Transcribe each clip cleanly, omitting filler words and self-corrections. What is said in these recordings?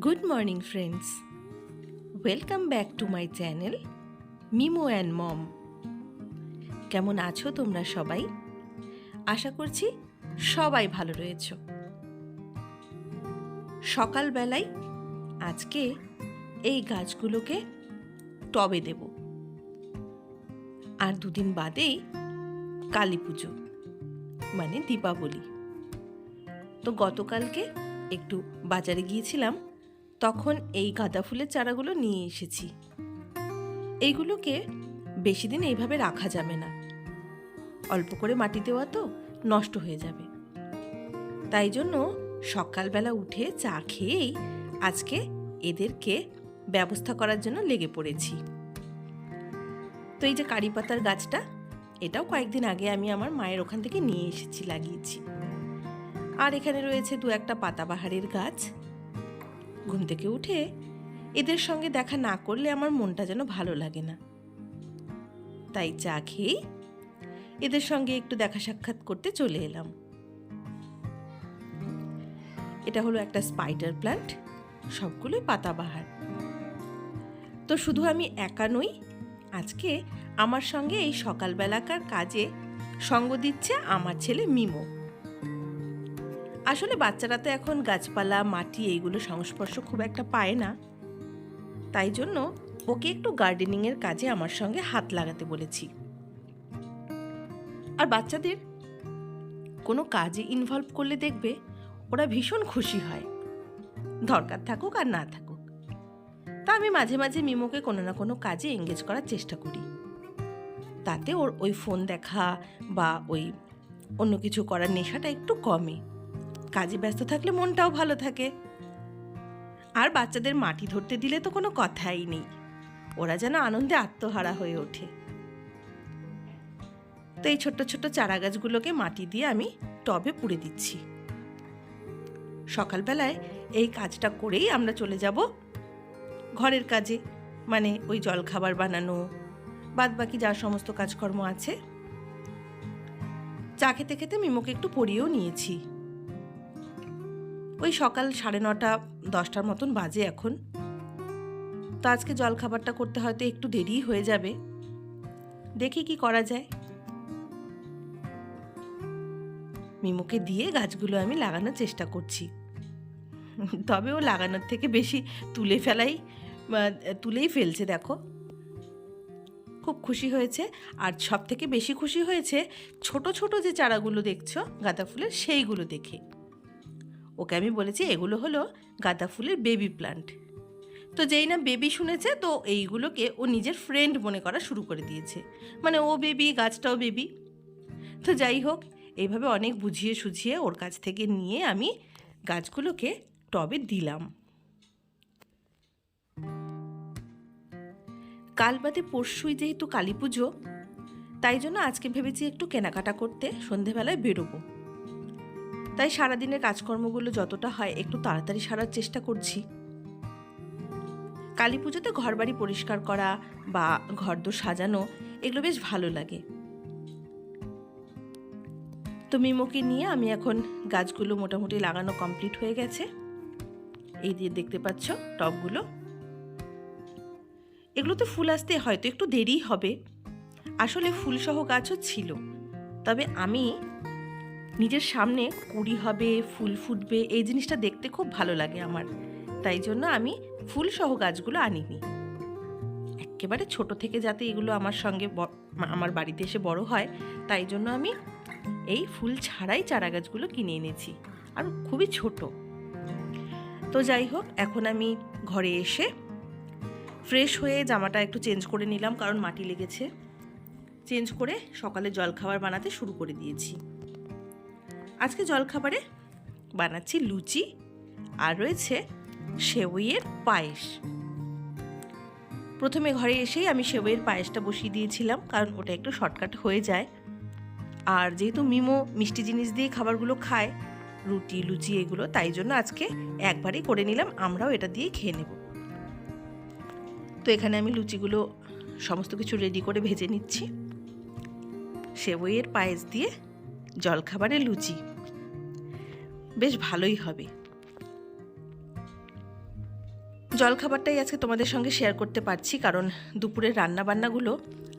Good morning friends, welcome back to my channel Mimo and mom. কেমন আছো তোমরা সবাই? আশা করছি সবাই ভালো রয়েছ। সকালবেলায় আজকে এই গাছগুলোকে টবে দেব, আর দুদিন বাদেই কালী পুজো মানে দীপাবলি। তো গতকালকে একটু বাজারে গিয়েছিলাম, তখন এই গাঁদা ফুলের চারাগুলো নিয়ে এসেছি। এইগুলোকে বেশি দিন এইভাবে রাখা যাবে না, অল্প করে মাটি দেওয়া তো নষ্ট হয়ে যাবে। তাই জন্য সকালবেলা উঠে চা খেয়েই আজকে এদেরকে ব্যবস্থা করার জন্য লেগে পড়েছি। তো এই যে কারি পাতার গাছটা, এটাও কয়েকদিন আগে আমি আমার মায়ের ওখান থেকে নিয়ে এসেছি, লাগিয়েছি। আর এখানে রয়েছে দু একটা পাতাবাহারের গাছ। ঘুম থেকে উঠে এদের সঙ্গে দেখা না করলে আমার মনটা যেন ভালো লাগে না, তাই চা খেয়ে এদের সঙ্গে একটু দেখা সাক্ষাৎ করতে চলে এলাম। এটা হলো একটা স্পাইডার প্ল্যান্ট, সবগুলোই পাতাবাহার। তো শুধু আমি একা নই, আজকে আমার সঙ্গে এই সকালবেলাকার কাজে সঙ্গ দিচ্ছে আমার ছেলে মিমো। আসলে বাচ্চারা তো এখন গাছপালা মাটি এইগুলো সংস্পর্শ খুব একটা পায় না, তাই জন্য ওকে একটু গার্ডেনিংয়ের কাজে আমার সঙ্গে হাত লাগাতে বলেছি। আর বাচ্চাদের কোনো কাজে ইনভলভ করলে দেখবে ওরা ভীষণ খুশি হয়, দরকার থাকুক আর না থাকুক। তা আমি মাঝে মাঝে মিমোকে কোনো না কোনো কাজে এঙ্গেজ করার চেষ্টা করি, তাতে ওর ওই ফোন দেখা বা ওই অন্য কিছু করার নেশাটা একটু কমে। কাজে ব্যস্ত থাকলে মনটাও ভালো থাকে। আর বাচ্চাদের মাটি ধরতে দিলে তো কোনো কথাই নেই, ওরা যেন আনন্দে আত্মহারা হয়ে ওঠে। তো এই ছোট্ট ছোট্ট চারা গাছগুলোকে মাটি দিয়ে আমি টবে পুড়ে দিচ্ছি। সকালবেলায় এই কাজটা করেই আমরা চলে যাব ঘরের কাজে, মানে ওই জলখাবার বানানো, বাদ বাকি যা সমস্ত কাজকর্ম আছে। চা খেতে খেতে মিমোকে একটু পড়িয়েও নিয়েছি। ওই সকাল 9:30-10টার মতন বাজে এখন। তো আজকে জলখাবারটা করতে হয়তো একটু দেরি হয়ে যাবে, দেখি কি করা যায়। মিমোকে দিয়ে গাছগুলো আমি লাগানোর চেষ্টা করছি, তবে ও লাগানোর থেকে বেশি তুলেই ফেলছে। দেখো, খুব খুশি হয়েছে। আর সব থেকে বেশি খুশি হয়েছে ছোট ছোট যে চারাগুলো দেখছো গাঁদা ফুলের, সেইগুলো দেখে। ওকে আমি বলেছি এগুলো হলো গাঁদা ফুলের বেবি প্লান্ট। তো যেই না বেবি শুনেছে, তো এইগুলোকে ও নিজের ফ্রেন্ড মনে করা শুরু করে দিয়েছে, মানে ও বেবি, গাছটাও বেবি। তো যাই হোক, এইভাবে অনেক বুঝিয়ে সুঝিয়ে ওর কাছ থেকে নিয়ে আমি গাছগুলোকে টবে দিলাম। কাল বাদে পরশুই যেহেতু কালী পুজো, তাই জন্য আজকে ভেবেছি একটু কেনাকাটা করতে সন্ধেবেলায় বেরোবো। তাই সারাদিনের কাজকর্মগুলো যতটা হয় একটু তাড়াতাড়ি সারার চেষ্টা করছি। কালী পুজোতে ঘরবাড়ি পরিষ্কার করা বা ঘরদোর সাজানো, এগুলো বেশ ভালো লাগে। তো মিমোকে নিয়ে আমি এখন গাছগুলো মোটামুটি লাগানো কমপ্লিট হয়ে গেছে। এই দিয়ে দেখতে পাচ্ছ টবগুলো, এগুলোতে ফুল আসতে হয়তো একটু দেরি হবে। আসলে ফুলসহ গাছও ছিল, তবে আমি নিজের সামনে কুড়ি হবে, ফুল ফুটবে, এই জিনিসটা দেখতে খুব ভালো লাগে আমার। তাই জন্য আমি ফুলসহ গাছগুলো আনিনি। একেবারে ছোট থেকে যাতে এগুলো আমার সঙ্গে আমার বাড়িতে এসে বড় হয়, তাই জন্য আমি এই ফুল ছাড়াই চারা গাছগুলো কিনে এনেছি, আর খুবই ছোট। তো যাই হোক, এখন আমি ঘরে এসে ফ্রেশ হয়ে জামাটা একটু চেঞ্জ করে নিলাম, কারণ মাটি লেগেছে। চেঞ্জ করে সকালে জলখাবার বানাতে শুরু করে দিয়েছি। আজকে জলখাবারে বানাচ্ছি লুচি, আর রয়েছে সেওইয়ের পায়েস। প্রথমে ঘরে এসেই আমি সেওইয়ের পায়েসটা বসিয়ে দিয়েছিলাম, কারণ ওটা একটু শর্টকাট হয়ে যায়। আর যেহেতু মিমো মিষ্টি জিনিস দিয়ে খাবারগুলো খায়, রুটি লুচি এগুলো, তাই জন্য আজকে একবারই করে নিলাম, আমরাও এটা দিয়ে খেয়ে নেব। তো এখানে আমি লুচিগুলো সমস্ত কিছু রেডি করে ভেজে নিচ্ছি। সেওইয়ের পায়েস দিয়ে জলখাবারে লুচি বেশ ভালোই হবে। জলখাবারটাই আজকে তোমাদের সঙ্গে শেয়ার করতে পারছি, কারণ দুপুরের রান্নাবান্নাগুলো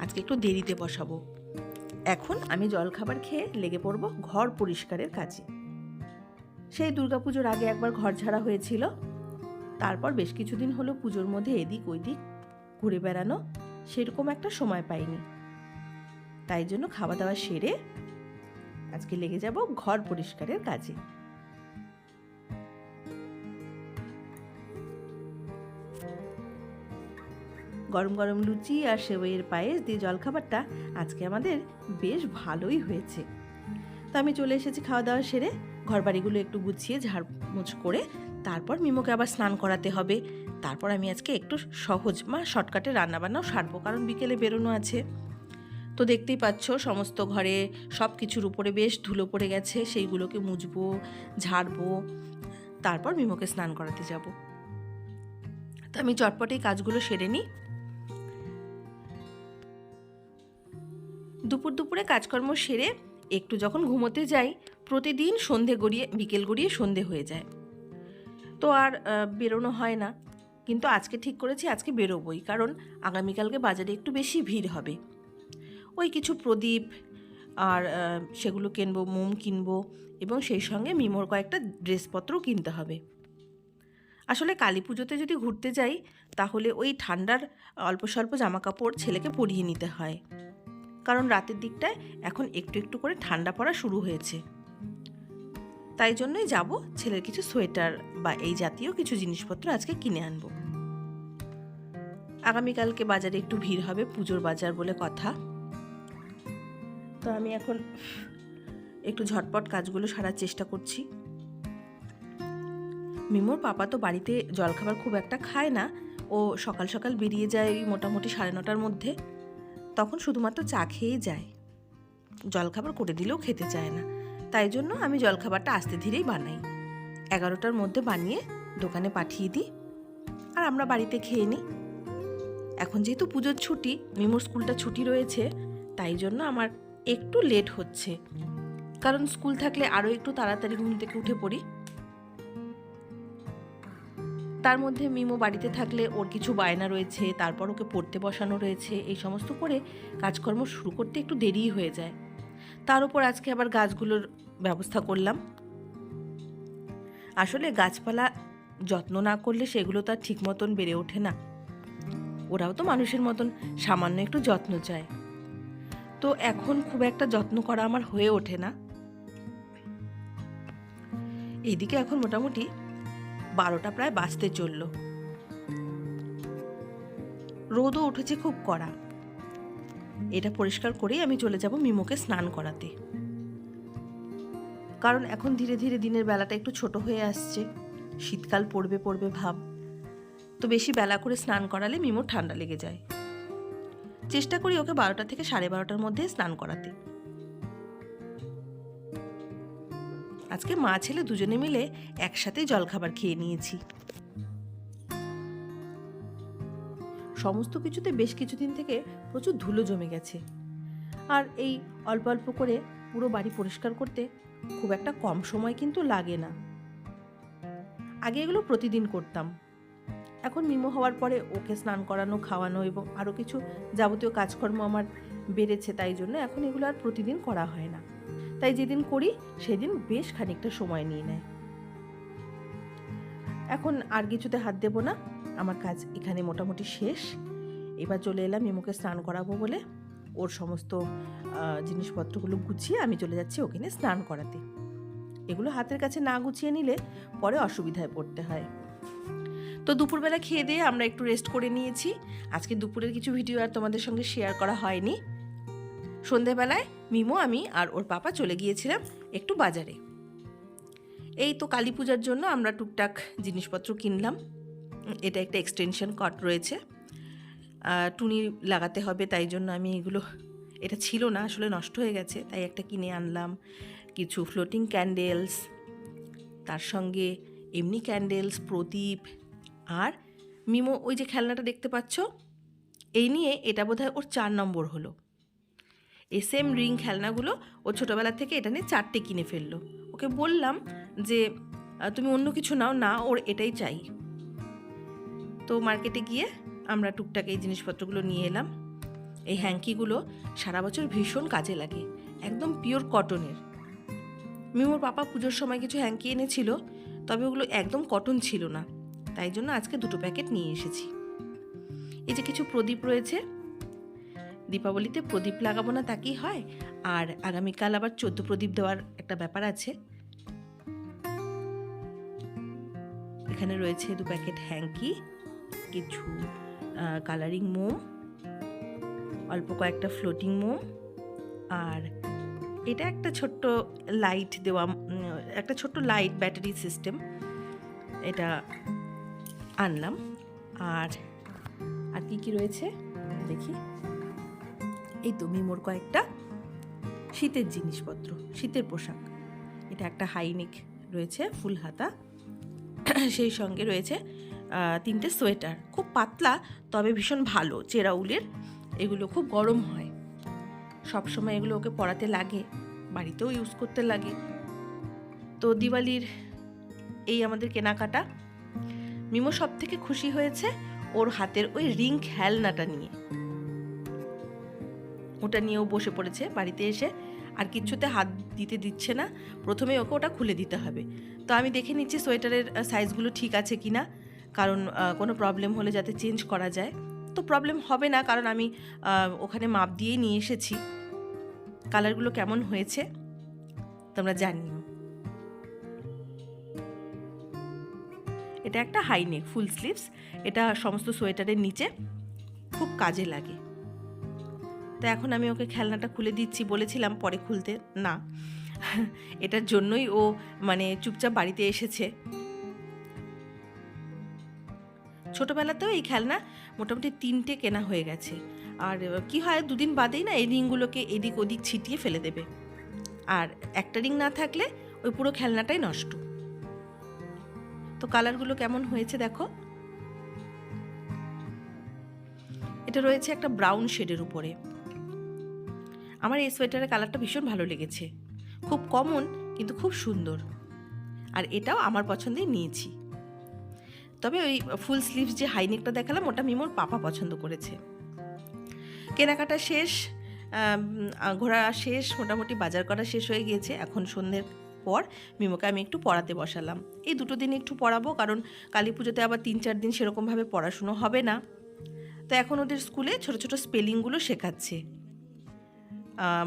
আজকে একটু দেরিতে বসাবো। এখন আমি জলখাবার খেয়ে লেগে পড়ব ঘর পরিষ্কারের কাজে। সেই দুর্গাপুজোর আগে একবার ঘর ঝাড়া হয়েছিল, তারপর বেশ কিছুদিন হলো পুজোর মধ্যে এদিক ওইদিক ঘুরে বেড়ানো সেরকম একটা সময় পাইনি। তাই জন্য খাওয়া দাওয়া সেরে আজকে লেগে যাব ঘর পরিষ্কারের কাজে। গরম গরম লুচি আর সেবইয়ের পায়েস দিয়ে জলখাবারটা আজকে আমাদের বেশ ভালোই হয়েছে। তো আমি চলে এসেছি খাওয়া দাওয়া সেরে, ঘর বাড়িগুলো একটু গুছিয়ে ঝাড়মুছ করে তারপর মিমোকে আবার স্নান করাতে হবে। তারপর আমি আজকে একটু সহজ শর্টকাটে রান্নাবান্নাও সারবো, কারণ বিকেলে বেরোনো আছে। তো দেখতেই পাচ্ছ সমস্ত ঘরে সব কিছুর উপরে বেশ ধুলো পড়ে গেছে, সেইগুলোকে মুছবো, ঝাড়বো, তারপর মিমোকে স্নান করাতে যাব। তো আমি চটপটে এই কাজগুলো সেরে নিই। দুপুরে কাজকর্ম সেরে একটু যখন ঘুমোতে যাই, প্রতিদিন সন্ধে গড়িয়ে বিকেল গড়িয়ে সন্ধে হয়ে যায়, তো আর বেরোনো হয় না। কিন্তু আজকে ঠিক করেছি আজকে বেরোবই, কারণ আগামীকালকে বাজারে একটু বেশি ভিড় হবে। ওই কিছু প্রদীপ আর সেগুলো কিনবো, মোম কিনবো, এবং সেই সঙ্গে মিমোর কয়েকটা ড্রেসপত্রও কিনতে হবে। আসলে কালী পুজোতে যদি ঘুরতে যাই তাহলে ওই ঠান্ডার অল্প স্বল্প জামা কাপড় ছেলেকে পরিয়ে নিতে হয়, কারণ রাতের দিকটায় এখন একটু একটু করে ঠান্ডা পড়া শুরু হয়েছে। তাই জন্যই যাব, ছেলের কিছু সোয়েটার বা এই জাতীয় কিছু জিনিসপত্র আজকে কিনে আনবো। আগামীকালকে বাজারে একটু ভিড় হবে, পুজোর বাজার বলে কথা। তো আমি এখন একটু ঝটপট কাজগুলো সারার চেষ্টা করছি। মিমোর পাপা তো বাড়িতে জলখাবার খুব একটা খায় না, ও সকাল সকাল বেরিয়ে যায় ওই মোটামুটি 9:30টার মধ্যে, তখন শুধুমাত্র চা খেয়েই যায়, জলখাবার করে দিলেও খেতে চায় না। তাই জন্য আমি জলখাবারটা আস্তে ধীরেই বানাই, 11টার মধ্যে বানিয়ে দোকানে পাঠিয়ে দিই, আর আমরা বাড়িতে খেয়ে নিই। এখন যেহেতু পুজোর ছুটি, মিমোর স্কুলটা ছুটি রয়েছে, তাই জন্য আমার একটু লেট হচ্ছে, কারণ স্কুল থাকলে আরও একটু তাড়াতাড়ি ঘুম থেকে উঠে পড়ি। তার মধ্যে মিমো বাড়িতে থাকলে ওর কিছু বায়না রয়েছে, তারপর ওকে পড়তে বসানো রয়েছে, এই সমস্ত করে কাজকর্ম শুরু করতে একটু দেরিই হয়ে যায়। তার উপর আজকে আবার গাছগুলোর ব্যবস্থা করলাম। আসলে গাছপালা যত্ন না করলে সেগুলো তো আর ঠিক মতন বেড়ে ওঠে না, ওরাও তো মানুষের মতন সামান্য একটু যত্ন চায়। তো এখন খুব একটা যত্ন করা আমার হয়ে ওঠে না। এইদিকে এখন মোটামুটি 12টা প্রায় বাজতে চলল, রোদও উঠেছে খুব কড়া। এটা পরিষ্কার করেই আমি চলে যাব মিমোকে স্নান করাতে, কারণ এখন ধীরে ধীরে দিনের বেলাটা একটু ছোট হয়ে আসছে, শীতকাল পড়বে পড়বে ভাব। তো বেশি বেলা করে স্নান করালে মিমোর ঠান্ডা লেগে যায়। চেষ্টা করি ওকে 12টা থেকে 12:30টার মধ্যে স্নান করাতে। আজকে মা ছেলে দুজনে মিলে একসাথেই জলখাবার খেয়ে নিয়েছি। সমস্ত কিছুতে বেশ কিছুদিন থেকে প্রচুর ধুলো জমে গেছে, আর এই অল্প অল্প করে পুরো বাড়ি পরিষ্কার করতে খুব একটা কম সময় কিন্তু লাগে না। আগে এগুলো প্রতিদিন করতাম, এখন মিমো হওয়ার পরে ওকে স্নান করানো, খাওয়ানো এবং আরও কিছু যাবতীয় কাজকর্ম আমার বেড়েছে, তাই জন্য এখন এগুলো আর প্রতিদিন করা হয় না। তাই যেদিন করি সেদিন বেশ খানিকটা সময় নিয়ে নেয়। এখন আর কিছুতে হাত দেব না, আমার কাজ এখানে মোটামুটি শেষ। এবার চলে এলাম মিমোকে স্নান করাবো বলে, ওর সমস্ত জিনিসপত্রগুলো গুছিয়ে আমি চলে যাচ্ছি ওখানে স্নান করাতে। এগুলো হাতের কাছে না গুছিয়ে নিলে পরে অসুবিধায় পড়তে হয়। তো দুপুরবেলা খেয়ে দিয়ে আমরা একটু রেস্ট করে নিয়েছি। আজকে দুপুরের কিছু ভিডিও আর তোমাদের সঙ্গে শেয়ার করা হয়নি। সন্ধেবেলায় মিমো, আমি আর ওর পাপা চলে গিয়েছিলাম একটু বাজারে। এই তো কালী পূজার জন্য আমরা টুকটাক জিনিসপত্র কিনলাম। এটা একটা এক্সটেনশন কর্ড রয়েছে, টুনি লাগাতে হবে, তাই জন্য আমি এগুলো, এটা ছিল না আসলে, নষ্ট হয়ে গেছে, তাই একটা কিনে আনলাম। কিছু ফ্লোটিং ক্যান্ডেলস, তার সঙ্গে এমনি ক্যান্ডেলস, প্রদীপ, আর মিমো ওই যে খেলনাটা দেখতে পাচ্ছ, এই নিয়ে এটা বোধহয় ওর 4 নম্বর হলো। এই সেম রিং খেলনাগুলো ও ছোটোবেলা থেকে এটা নিয়ে 4টে কিনে ফেললো। ওকে বললাম যে তুমি অন্য কিছু নাও, না, ওর এটাই চাই। তো মার্কেটে গিয়ে আমরা টুকটাক এই জিনিসপত্রগুলো নিয়ে এলাম। এই হ্যাঙ্কিগুলো সারা বছর ভীষণ কাজে লাগে, একদম পিওর কটনের। মিমোর পাপা পুজোর সময় কিছু হ্যাঙ্কি এনেছিল, তবে ওগুলো একদম কটন ছিল না, তাই জন্য আজকে 2 প্যাকেট নিয়ে এসেছি। এই যে কিছু প্রদীপ রয়েছে, দীপাবলিতে প্রদীপ লাগাবো না তা কি হয়, আর আগামীকাল আবার 14 প্রদীপ দেওয়ার একটা ব্যাপার আছে। এখানে রয়েছে 2 প্যাকেট হ্যাঙ্কি, কিছু কালারিং মোম, অল্প কয়েকটা ফ্লোটিং মোম, আর এটা একটা ছোট্ট লাইট দেওয়া, একটা ছোট্ট লাইট ব্যাটারি সিস্টেম, এটা আনলাম। আর আর কি কি রয়েছে দেখি। এই তো মিমোর কয়েকটা শীতের জিনিসপত্র, শীতের পোশাক। এটা একটা হাইনেক রয়েছে ফুল হাতা, সেই সঙ্গে রয়েছে 3টে সোয়েটার, খুব পাতলা তবে ভীষণ ভালো, চেরা উলের। এগুলো খুব গরম হয়, সবসময় এগুলো ওকে পরাতে লাগে, বাড়িতেও ইউজ করতে লাগে। তো দিওয়ালির এই আমাদের কেনাকাটা। মিমো সব থেকে খুশি হয়েছে ওর হাতের ওই রিং খেলনাটা নিয়ে, ওটা নিয়েও বসে পড়েছে বাড়িতে এসে, আর কিচ্ছুতে হাত দিতে দিচ্ছে না, প্রথমে ওকে ওটা খুলে দিতে হবে। তো আমি দেখে নিচ্ছি সোয়েটারের সাইজগুলো ঠিক আছে কিনা, কারণ কোনো প্রবলেম হলে যাতে চেঞ্জ করা যায়। তো প্রবলেম হবে না, কারণ আমি ওখানে মাপ দিয়েই নিয়ে এসেছি। কালারগুলো কেমন হয়েছে তোমরা জানিও। এটা একটা হাইনেক ফুল স্লিভস, এটা সমস্ত সোয়েটারের নিচে খুব কাজে লাগে। তো এখন আমি ওকে খেলনাটা খুলে দিচ্ছি, বলেছিলাম পরে খুলতে, না এটার জন্যই ও মানে চুপচাপ বাড়িতে এসেছে। ছোটবেলাতেও এই খেলনা মোটামুটি 3টে কেনা হয়ে গেছে, আর কি হয় 2 দিন বাদেই না এই রিংগুলোকে এদিক ওদিক ছিটিয়ে ফেলে দেবে, আর একটা রিং না থাকলে ওই পুরো খেলনাটাই নষ্ট। তো কালারগুলো কেমন হয়েছে দেখো। এটা রয়েছে একটা ব্রাউন শেডের উপরে। আমার এই সোয়েটারের কালারটা ভীষণ ভালো লেগেছে, খুব কমন কিন্তু খুব সুন্দর, আর এটাও আমার পছন্দেই নিয়েছি। তবে ওই ফুল স্লিভস যে হাইনেকটা দেখালাম ওটা মিমোর পাপা পছন্দ করেছে। কেনাকাটা শেষ, ঘোরা শেষ, মোটামুটি বাজার করা শেষ হয়ে গিয়েছে। এখন সন্ধ্যের পর মিমোকে আমি একটু পড়াতে বসালাম। এই 2 দিন একটু পড়াবো, কারণ কালী পুজোতে আবার 3-4 দিন সেরকমভাবে পড়াশুনো হবে না। তো এখন ওদের স্কুলে ছোট ছোট স্পেলিংগুলো শেখাচ্ছে,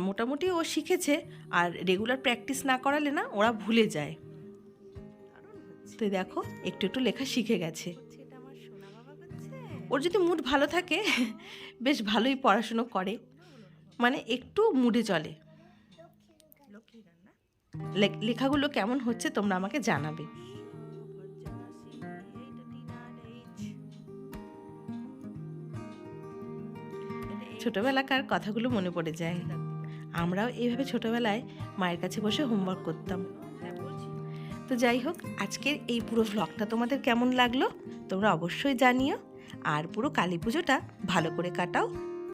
মোটামুটি ও শিখেছে, আর রেগুলার প্র্যাকটিস না করালে না ওরা ভুলে যায়। তো দেখো একটু একটু লেখা শিখে গেছে। ওর যদি মুড ভালো থাকে বেশ ভালোই পড়াশুনো করে, মানে একটু মুডে চলে। লেখাগুলো কেমন হচ্ছে তোমরা আমাকে জানাবে। ছোটবেলাকার কথাগুলো মনে পড়ে যায়। আমরাও এইভাবে ছোটবেলায় মায়ের কাছে বসে হোমওয়ার্ক করতাম। তো যাই হোক, আজকের এই পুরো ভ্লগটা তোমাদের কেমন লাগলো তোমরা অবশ্যই জানিও, আর পুরো কালী পুজোটা ভালো করে কাটাও।